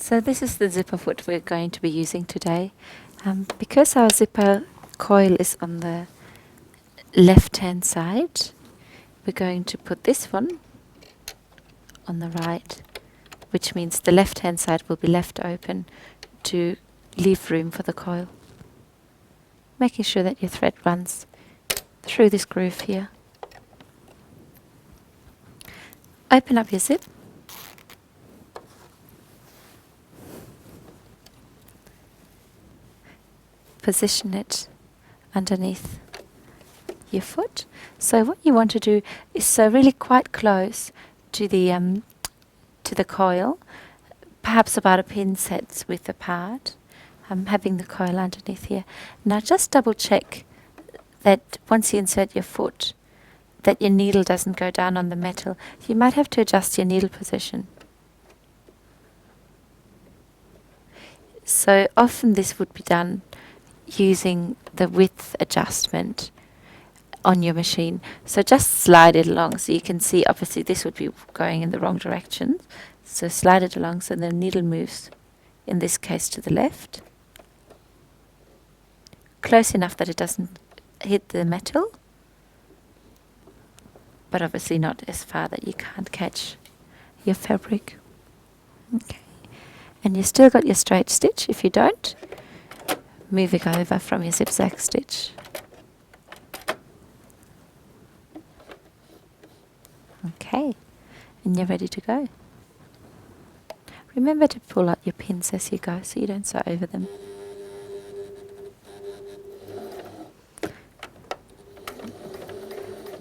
So this is the zipper foot we're going to be using today. Because our zipper coil is on the left hand side, we're going to put this one on the right, which means the left hand side will be left open to leave room for the coil. Making sure that your thread runs through this groove here. Open up your zip. Position it underneath your foot. So what you want to do is sew really quite close to the coil, perhaps about a pin's width apart, having the coil underneath here. Now just double check that once you insert your foot, that your needle doesn't go down on the metal. You might have to adjust your needle position. So often this would be done using the width adjustment on your machine. So just slide it along so you can see, obviously this would be going in the wrong direction. So slide it along so the needle moves, in this case to the left. Close enough that it doesn't hit the metal, but obviously not as far that you can't catch your fabric. Okay. And you've still got your straight stitch. If you don't, move it over from your zigzag stitch. Okay, and you're ready to go. Remember to pull out your pins as you go so you don't sew over them.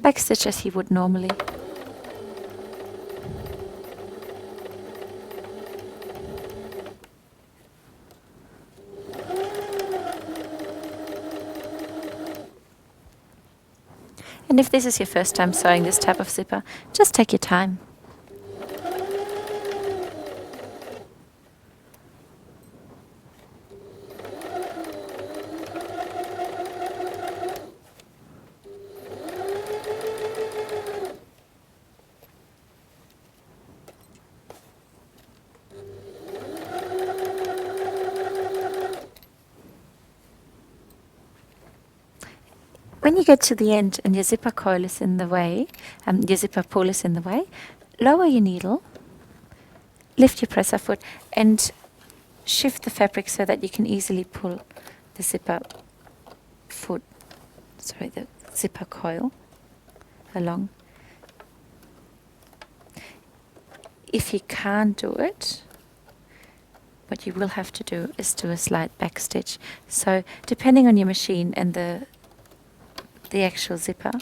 Backstitch as you would normally. And if this is your first time sewing this type of zipper, just take your time. When you get to the end and your zipper coil is in the way, your zipper pull is in the way, lower your needle, lift your presser foot and shift the fabric so that you can easily pull the zipper coil along. If you can't do it, what you will have to do is do a slight back stitch. So depending on your machine and the actual zipper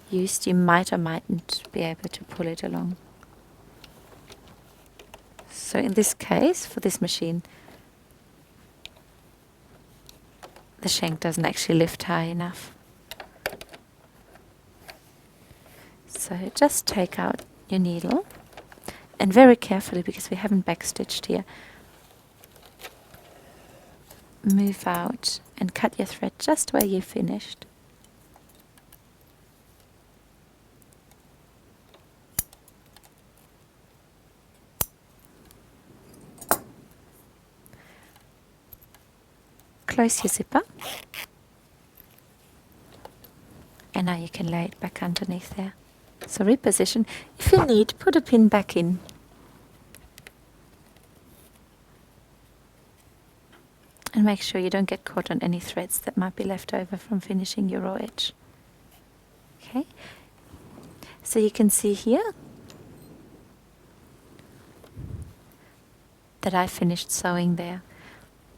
used, you might or mightn't be able to pull it along. So in this case, for this machine, the shank doesn't actually lift high enough. So just take out your needle and very carefully, because we haven't backstitched here, move out and cut your thread just where you finished. Close your zipper, and now you can lay it back underneath there. So reposition. If you need, put a pin back in. And make sure you don't get caught on any threads that might be left over from finishing your raw edge. Okay, so you can see here that I finished sewing there.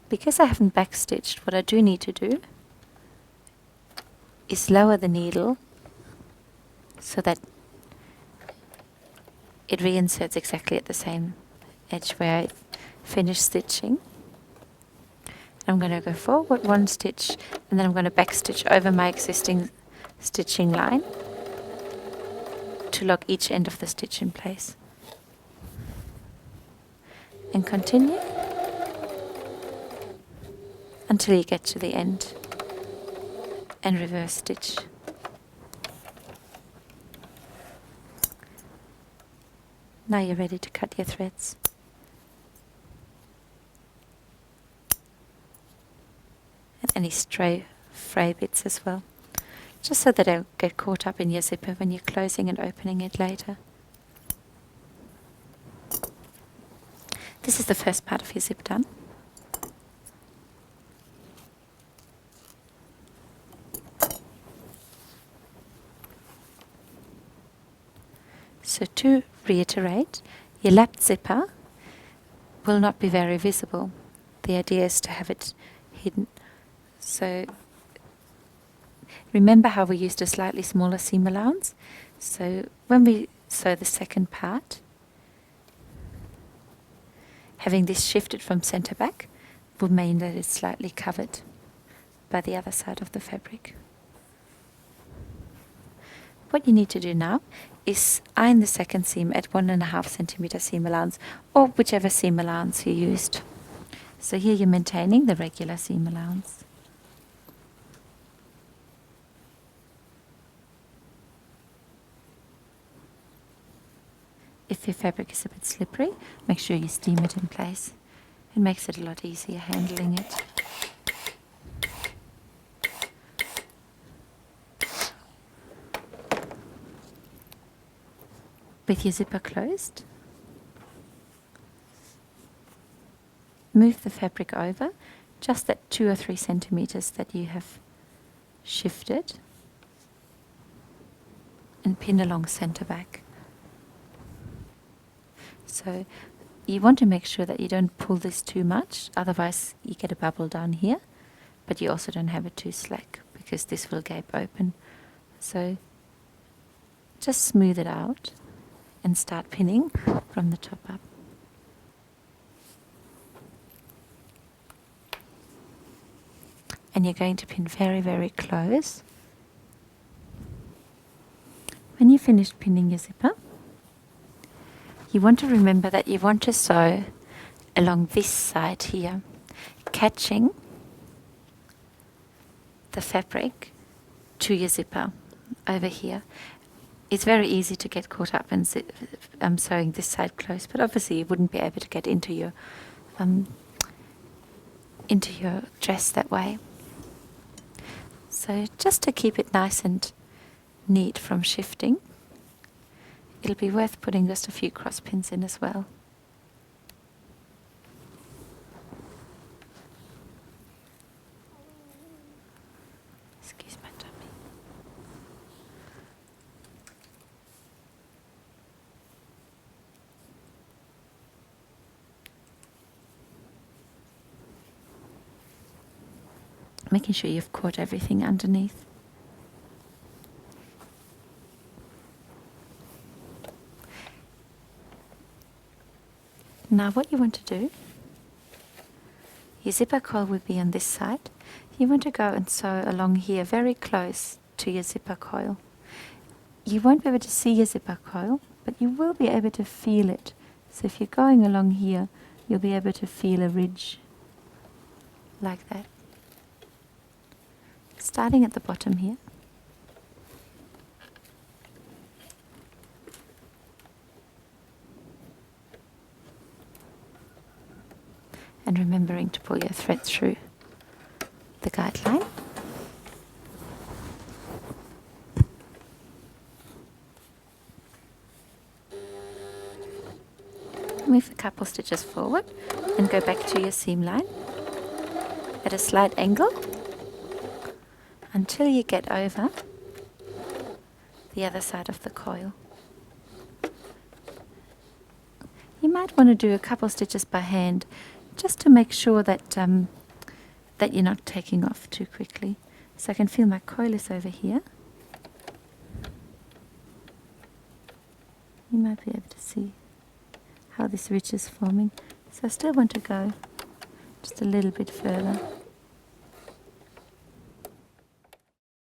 Because I haven't backstitched, what I do need to do is lower the needle so that it reinserts exactly at the same edge where I finished stitching. I'm going to go forward one stitch and then I'm going to backstitch over my existing stitching line to lock each end of the stitch in place. And continue until you get to the end and reverse stitch. Now you're ready to cut your threads. any stray fray bits as well, just so that they don't get caught up in your zipper when you're closing and opening it later. This is the first part of your zip done. So to reiterate, your lapped zipper will not be very visible. The idea is to have it hidden. So remember how we used a slightly smaller seam allowance? So when we sew the second part, having this shifted from centre back will mean that it's slightly covered by the other side of the fabric. What you need to do now is iron the second seam at 1.5 centimeter seam allowance, or whichever seam allowance you used. So here you're maintaining the regular seam allowance. If your fabric is a bit slippery, make sure you steam it in place. It makes it a lot easier handling it. With your zipper closed, move the fabric over just that 2 or 3 centimeters that you have shifted and pin along center back. So you want to make sure that you don't pull this too much, otherwise you get a bubble down here, but you also don't have it too slack because this will gape open. So just smooth it out and start pinning from the top up. And you're going to pin very, very close. When you finish pinning your zipper, you want to remember that you want to sew along this side here, catching the fabric to your zipper over here. It's very easy to get caught up in sewing this side close, but obviously you wouldn't be able to get into your dress that way. So just to keep it nice and neat from shifting, it'll be worth putting just a few cross pins in as well. Excuse my tummy. Making sure you've caught everything underneath. Now what you want to do, your zipper coil will be on this side. You want to go and sew along here very close to your zipper coil. You won't be able to see your zipper coil, but you will be able to feel it. So if you're going along here, you'll be able to feel a ridge like that. Starting at the bottom here. And remembering to pull your thread through the guideline. Move a couple stitches forward and go back to your seam line at a slight angle until you get over the other side of the coil. You might want to do a couple stitches by hand just to make sure that that you're not taking off too quickly. So I can feel my coil is over here. You might be able to see how this ridge is forming. So I still want to go just a little bit further.